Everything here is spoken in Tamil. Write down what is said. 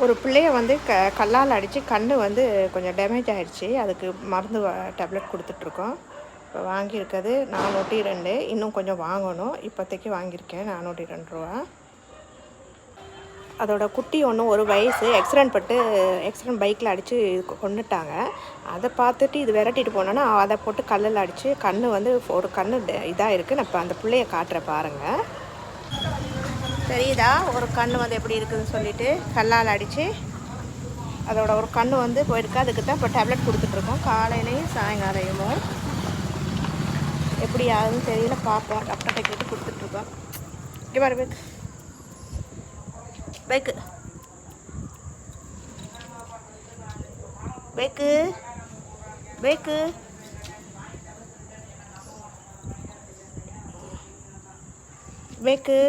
ஒரு பிள்ளைய வந்து கல்லால் அடித்து கண் வந்து கொஞ்சம் டேமேஜ் ஆகிடுச்சி. அதுக்கு மருந்து டேப்லெட் கொடுத்துட்ருக்கோம். இப்போ வாங்கியிருக்கிறது 402. இன்னும் கொஞ்சம் வாங்கணும். இப்போதைக்கு வாங்கியிருக்கேன் 402 ரூபா. அதோட குட்டி ஒன்று 1 வயசு ஆக்சிடென்ட் பைக்கில் அடித்து கொன்னுட்டாங்க. அதை பார்த்துட்டு இது விரட்டிட்டு போனோன்னா அதை போட்டு கல்லில் அடித்து கண் வந்து ஒரு கண் இதாக இருக்குது. நான் இப்போ அந்த பிள்ளைய காட்டுறேன் பாருங்கள். தெரியுதா ஒரு கண் வந்து எப்படி இருக்குதுன்னு சொல்லிட்டு கல்லால் அடித்து அதோட ஒரு கண் வந்து போயிருக்கு. அதுக்கு தான் இப்போ டேப்லெட் கொடுத்துட்ருக்கோம். காலையிலையும் சாயங்காலையும் எப்படி ஆகுதுன்னு தெரியல, பார்ப்போம். டாக்டர்கிட்ட கேட்டு கொடுத்துட்ருக்கோம். இங்கே பாரு பைக்கு பைக்கு பைக்கு பைக்கு